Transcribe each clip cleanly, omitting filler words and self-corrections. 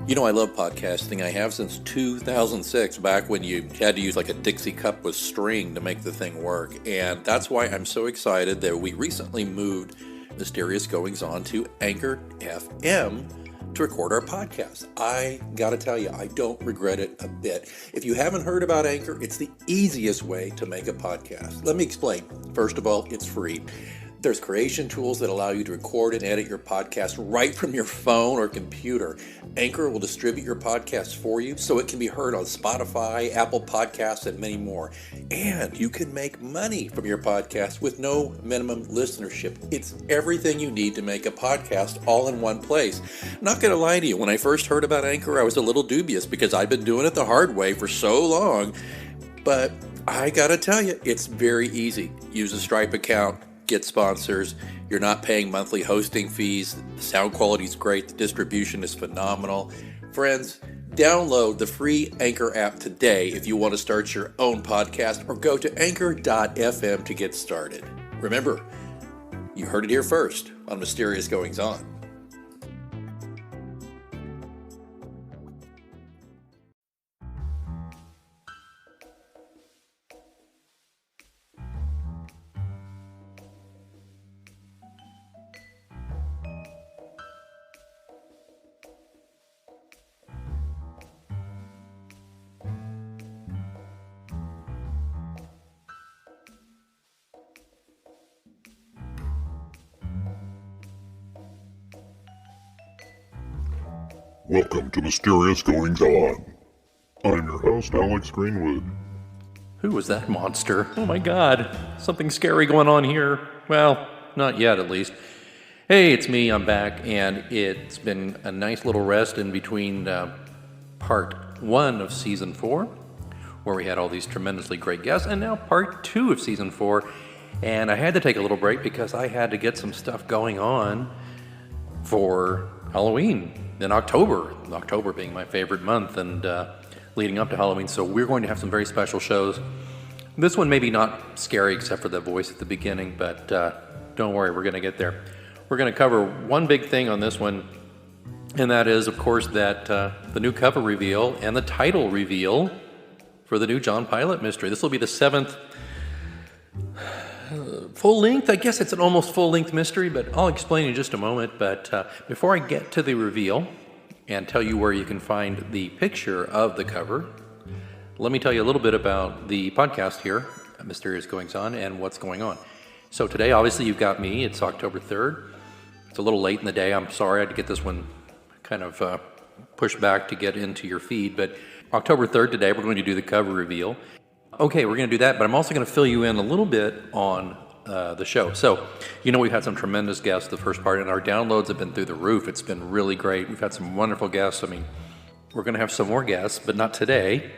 You know, I love podcasting. I have since 2006, back when you had to use like a Dixie cup with string to make the thing work. And that's why I'm so excited that we recently moved Mysterious Goings On to Anchor FM to record our podcast. I gotta tell you, I don't regret it a bit. If you haven't heard about Anchor, it's the easiest way to make a podcast. Let me explain. First of all, it's free. There's creation tools that allow you to record and edit your podcast right from your phone or computer. Anchor will distribute your podcast for you so it can be heard on Spotify, Apple Podcasts, and many more. And you can make money from your podcast with no minimum listenership. It's everything you need to make a podcast all in one place. Not going to lie to you, when I first heard about Anchor, I was a little dubious because I've been doing it the hard way for so long. But I got to tell you, it's very easy. Use a Stripe account. Get sponsors. You're not paying monthly hosting fees. The sound quality is great. The distribution is phenomenal. Friends, download the free Anchor app today if you want to start your own podcast, or go to anchor.fm to get started. Remember, you heard it here first on Mysterious Goings On. Welcome to Mysterious Goings On. I'm your host, Alex Greenwood. Who was that monster? Oh my god, something scary going on here. Well, not yet at least. Hey, it's me, I'm back, and it's been a nice little rest in between part 1 of season 4, where we had all these tremendously great guests, and now part 2 of season 4. And I had to take a little break because I had to get some stuff going on for Halloween in October being my favorite month, and leading up to Halloween. So we're going to have some very special shows. This one maybe not scary except for the voice at the beginning, but don't worry, we're going to get there. We're going to cover one big thing on this one, and that is, of course, that the new cover reveal and the title reveal for the new John Pilate Mystery. This will be the 7th full length. I guess it's an almost full length mystery, but I'll explain in just a moment. But before I get to the reveal and tell you where you can find the picture of the cover, let me tell you a little bit about the podcast here at Mysterious Goings On and what's going on. So today, obviously, you've got me. It's October 3rd. It's a little late in the day. I'm sorry I had to get this one kind of pushed back to get into your feed. But October 3rd today, we're going to do the cover reveal. Okay, we're going to do that, but I'm also going to fill you in a little bit on the show. So, you know, we've had some tremendous guests the first part, and our downloads have been through the roof. It's been really great. We've had some wonderful guests. I mean, we're going to have some more guests, but not today.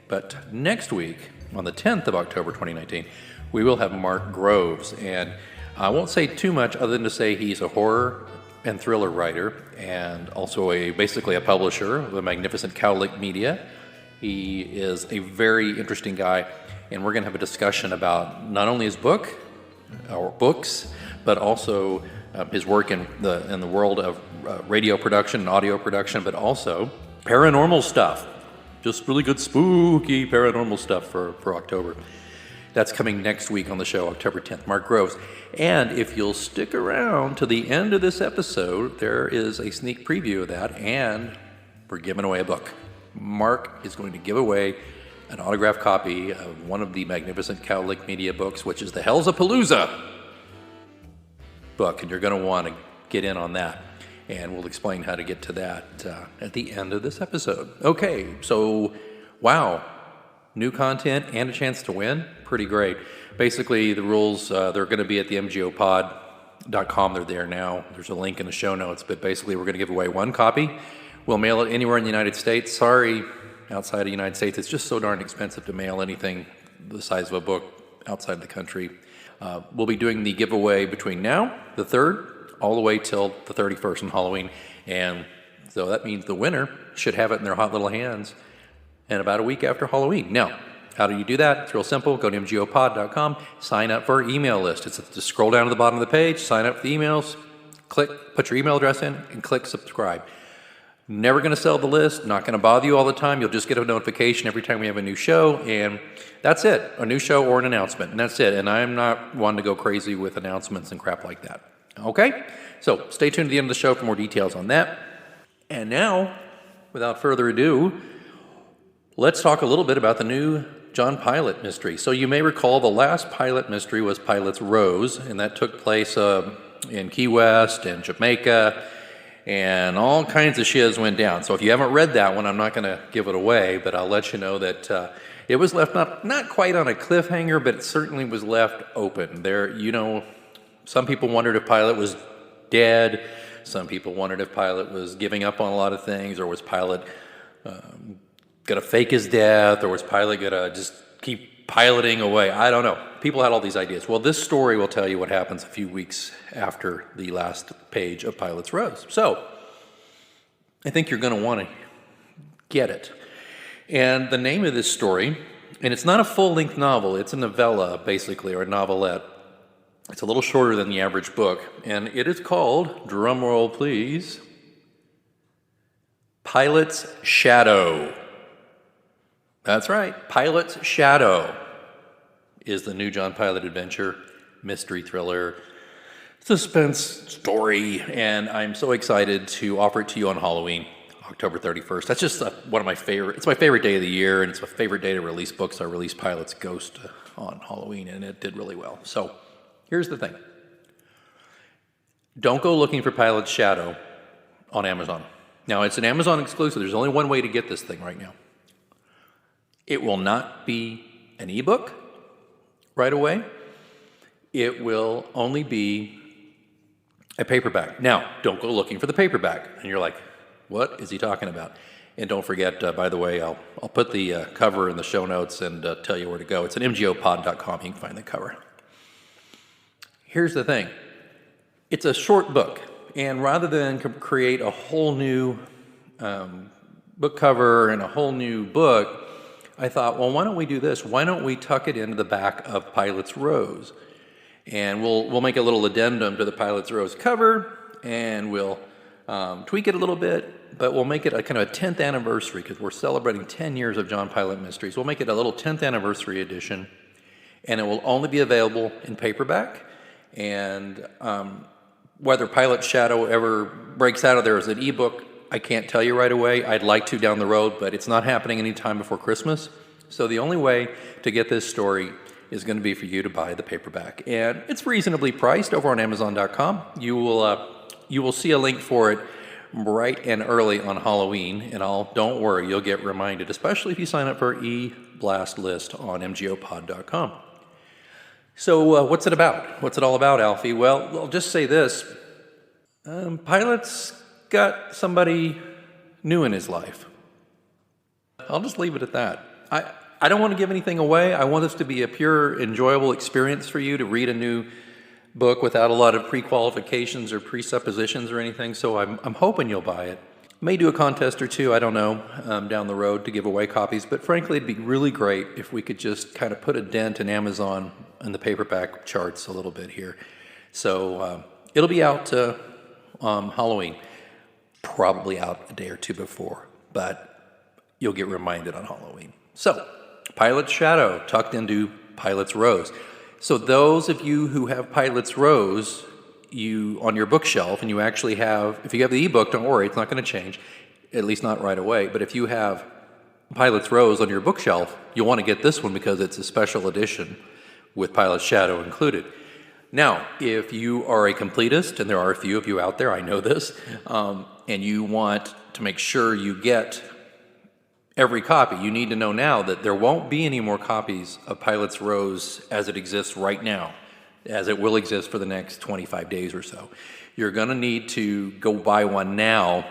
But next week, on the 10th of October 2019, we will have Mark Groves. And I won't say too much other than to say he's a horror and thriller writer, and also basically a publisher of the magnificent Cowlick Media. He is a very interesting guy, and we're going to have a discussion about not only his book or books, but also his work in the world of radio production and audio production, but also paranormal stuff. Just really good spooky paranormal stuff for October. That's coming next week on the show, October 10th, Mark Groves. And if you'll stick around to the end of this episode, there is a sneak preview of that, and we're giving away a book. Mark is going to give away an autographed copy of one of the magnificent Cowlick Media books, which is the Hellsapalooza book, and you're going to want to get in on that, and we'll explain how to get to that at the end of this episode. Okay, so wow, new content and a chance to win, pretty great. Basically, the rules, they're going to be at the mgopod.com. They're there now. There's a link in the show notes, but basically we're going to give away one copy. We'll mail it anywhere in the United States. Sorry, outside of the United States, it's just so darn expensive to mail anything the size of a book outside the country. We'll be doing the giveaway between now, the 3rd, all the way till the 31st on Halloween. And so that means the winner should have it in their hot little hands in about a week after Halloween. Now, how do you do that? It's real simple. Go to mgopod.com, sign up for our email list. Just scroll down to the bottom of the page, sign up for the emails, click, put your email address in, and click subscribe. Never going to sell the list, not going to bother you all the time. You'll just get a notification every time we have a new show, and that's it. A new show or an announcement, and that's it. And I'm not one to go crazy with announcements and crap like that. Okay? So stay tuned to the end of the show for more details on that. And now, without further ado, let's talk a little bit about the new John Pilate Mystery. So you may recall the last Pilate Mystery was Pilate's Rose, and that took place in Key West and Jamaica, and all kinds of shiz went down. So if you haven't read that one, I'm not going to give it away, but I'll let you know that it was left not quite on a cliffhanger, but it certainly was left open. Some people wondered if Pilate was dead. Some people wondered if Pilate was giving up on a lot of things, or was Pilate going to fake his death, or was Pilate going to just keep piloting away? I don't know. People had all these ideas. Well, this story will tell you what happens a few weeks after the last page of Pilate's Rose. So, I think you're going to want to get it. And the name of this story, and it's not a full-length novel, it's a novella, basically, or a novelette. It's a little shorter than the average book, and it is called, drumroll please, Pilate's Shadow. That's right, Pilate's Shadow is the new John Pilate adventure, mystery thriller, suspense story, and I'm so excited to offer it to you on Halloween, October 31st. That's just one of my favorite, it's my favorite day of the year, and it's my favorite day to release books. I released Pilate's Ghost on Halloween, and it did really well. So, here's the thing. Don't go looking for Pilate's Shadow on Amazon. Now, it's an Amazon exclusive. There's only one way to get this thing right now. It will not be an ebook right away. It will only be a paperback. Now, don't go looking for the paperback. And you're like, what is he talking about? And don't forget, by the way, I'll put the cover in the show notes and tell you where to go. It's at mgopod.com. You can find the cover. Here's the thing. It's a short book. And rather than create a whole new book cover and a whole new book, I thought, well, why don't we do this? Why don't we tuck it into the back of Pilate's Rose? And we'll make a little addendum to the Pilate's Rose cover, and we'll tweak it a little bit, but we'll make it a kind of a 10th anniversary, because we're celebrating 10 years of John Pilate Mysteries. We'll make it a little 10th anniversary edition, and it will only be available in paperback. And whether Pilate's Shadow ever breaks out of there as an ebook, I can't tell you right away. I'd like to down the road, but it's not happening anytime before Christmas. So the only way to get this story is going to be for you to buy the paperback. And it's reasonably priced over on Amazon.com. You will see a link for it bright and early on Halloween, and don't worry, you'll get reminded, especially if you sign up for our e-blast list on mgopod.com. So what's it about? What's it all about, Alfie? Well, I'll just say this. Pilate's got somebody new in his life. I'll just leave it at that. I don't want to give anything away. I want this to be a pure, enjoyable experience for you to read a new book without a lot of pre-qualifications or presuppositions or anything, so I'm hoping you'll buy it. May do a contest or two, I don't know, down the road to give away copies, but frankly, it'd be really great if we could just kind of put a dent in Amazon and the paperback charts a little bit here. So it'll be out Halloween, probably out a day or two before, but you'll get reminded on Halloween. So, Pilate's Shadow tucked into Pilate's Rose. So those of you who have Pilate's Rose on your bookshelf, and you actually have, if you have the ebook, don't worry, it's not going to change, at least not right away, but if you have Pilate's Rose on your bookshelf, you'll want to get this one because it's a special edition with Pilate's Shadow included. Now, if you are a completist, and there are a few of you out there, I know this, and you want to make sure you get every copy, you need to know now that there won't be any more copies of Pilate's Rose as it exists right now, as it will exist for the next 25 days or so. You're going to need to go buy one now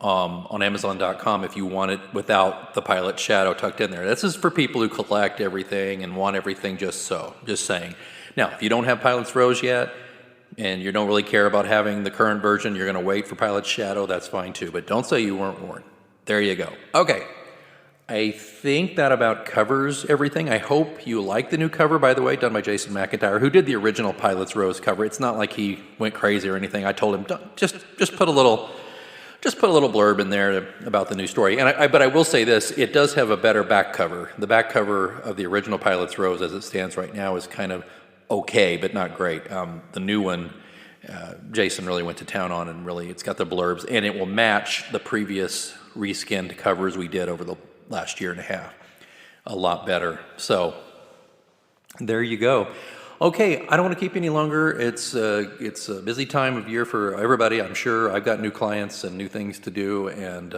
on Amazon.com if you want it without the Pilate's Shadow tucked in there. This is for people who collect everything and want everything just saying. Now, if you don't have Pilate's Rose yet, and you don't really care about having the current version, you're going to wait for Pilate's Shadow, that's fine too. But don't say you weren't warned. There you go. Okay. I think that about covers everything. I hope you like the new cover, by the way, done by Jason McIntyre, who did the original Pilate's Rose cover. It's not like he went crazy or anything. I told him, just put a little just put a little blurb in there about the new story. But I will say this, it does have a better back cover. The back cover of the original Pilot's Rose as it stands right now is kind of okay, but not great. The new one, Jason really went to town on, and really it's got the blurbs, and it will match the previous reskinned covers we did over the last year and a half. A lot better. So there you go. Okay, I don't want to keep you any longer. It's a busy time of year for everybody, I'm sure. I've got new clients and new things to do, and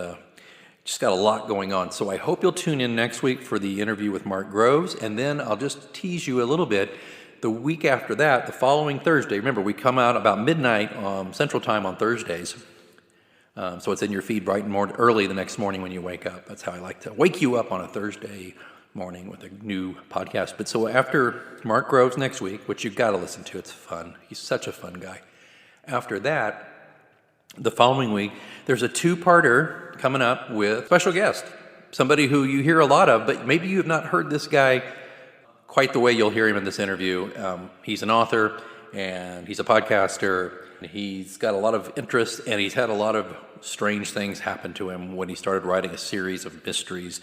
just got a lot going on. So I hope you'll tune in next week for the interview with Mark Groves, and then I'll just tease you a little bit. The week after that, the following Thursday, remember we come out about midnight Central Time on Thursdays, so it's in your feed bright and early the next morning when you wake up. That's how I like to wake you up on a Thursday morning with a new podcast. But so after Mark Groves next week, which you've got to listen to, it's fun. He's such a fun guy. After that, the following week, there's a two-parter coming up with a special guest, somebody who you hear a lot of, but maybe you have not heard this guy quite the way you'll hear him in this interview. He's an author, and he's a podcaster. He's got a lot of interest, and he's had a lot of strange things happen to him when he started writing a series of mysteries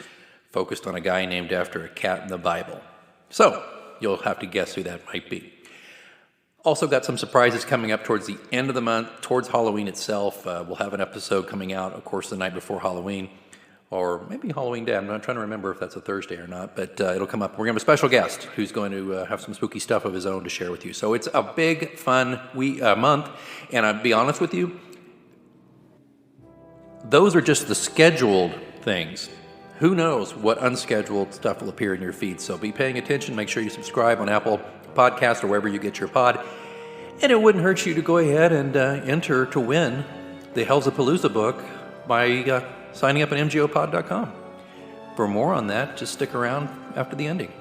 focused on a guy named after a cat in the Bible. So, you'll have to guess who that might be. Also got some surprises coming up towards the end of the month, towards Halloween itself. We'll have an episode coming out, of course, the night before Halloween, or maybe Halloween Day. I'm not trying to remember if that's a Thursday or not, but it'll come up. We're going to have a special guest who's going to have some spooky stuff of his own to share with you. So it's a big, fun month, and I'll be honest with you, those are just the scheduled things. Who knows what unscheduled stuff will appear in your feed. So be paying attention. Make sure you subscribe on Apple Podcasts or wherever you get your pod. And it wouldn't hurt you to go ahead and enter to win the Hellsapalooza book by signing up at mgopod.com. For more on that, just stick around after the ending.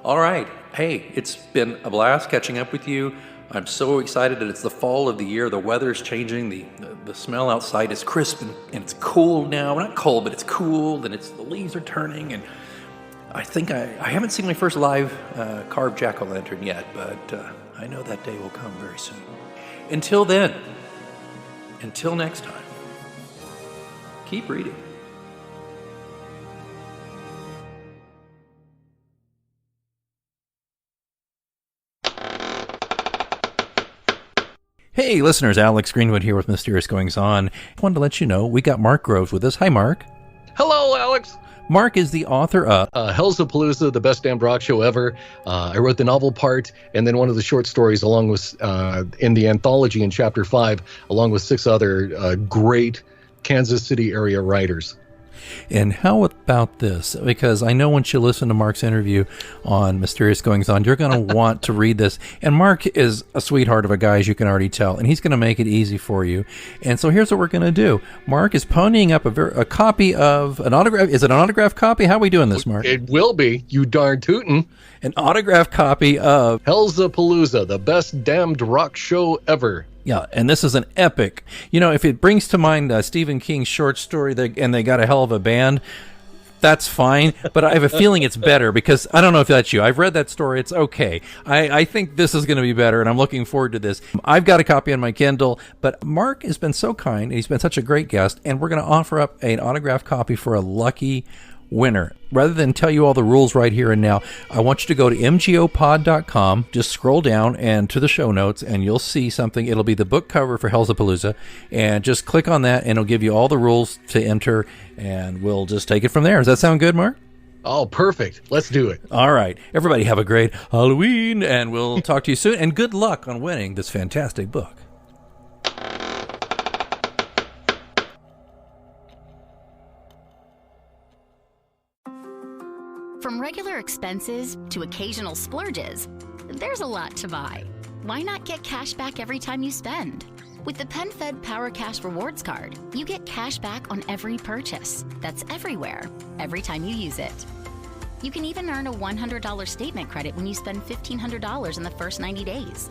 All right. Hey, it's been a blast catching up with you. I'm so excited that it's the fall of the year. The weather's changing. The smell outside is crisp and it's cool now. Not cold, but it's cool, and the leaves are turning. And I think I haven't seen my first live carved jack-o'-lantern yet, but I know that day will come very soon. Until then, until next time, keep reading. Hey, listeners, Alex Greenwood here with Mysterious Goings On. I wanted to let you know we got Mark Groves with us. Hi, Mark. Hello, Alex. Mark is the author of Hellsapalooza, the best damn rock show ever. I wrote the novel part and then one of the short stories along with in the anthology in chapter 5, along with 6 other great Kansas City area writers. And how about this? Because I know once you listen to Mark's interview on Mysterious Goings On, you're going to want to read this. And Mark is a sweetheart of a guy, as you can already tell, and he's going to make it easy for you. And so here's what we're going to do. Mark is ponying up a copy of an autograph. Is it an autographed copy? How are we doing this, Mark? It will be, you darn tootin'. An autographed copy of Hellsapalooza, the best damned rock show ever. Yeah, and this is an epic. You know, if it brings to mind Stephen King's short story, and they got a hell of a band, that's fine. But I have a feeling it's better because I don't know if that's you. I've read that story. It's okay. I think this is going to be better, and I'm looking forward to this. I've got a copy on my Kindle, but Mark has been so kind, and he's been such a great guest, and we're going to offer up an autographed copy for a lucky winner. Rather than tell you all the rules right here and now, I want you to go to mgopod.com, just scroll down and to the show notes, and you'll see something. It'll be the book cover for Hellsapalooza, and just click on that, and it'll give you all the rules to enter, and we'll just take it from there. Does that sound good, Mark? Oh, perfect. Let's do it. All right. Everybody have a great Halloween, and we'll talk to you soon, and good luck on winning this fantastic book. From regular expenses to occasional splurges, there's a lot to buy. Why not get cash back every time you spend? With the PenFed Power Cash Rewards Card, you get cash back on every purchase. That's everywhere, every time you use it. You can even earn a $100 statement credit when you spend $1,500 in the first 90 days.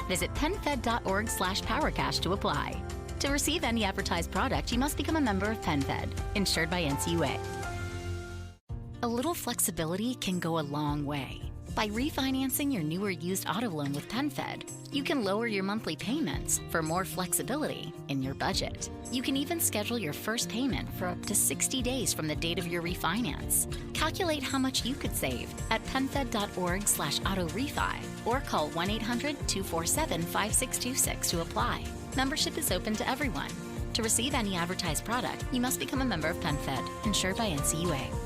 Visit PenFed.org/PowerCash to apply. To receive any advertised product, you must become a member of PenFed, insured by NCUA. A little flexibility can go a long way. By refinancing your newer used auto loan with PenFed, you can lower your monthly payments for more flexibility in your budget. You can even schedule your first payment for up to 60 days from the date of your refinance. Calculate how much you could save at penfed.org/auto-refi or call 1-800-247-5626 to apply. Membership is open to everyone. To receive any advertised product, you must become a member of PenFed, insured by NCUA.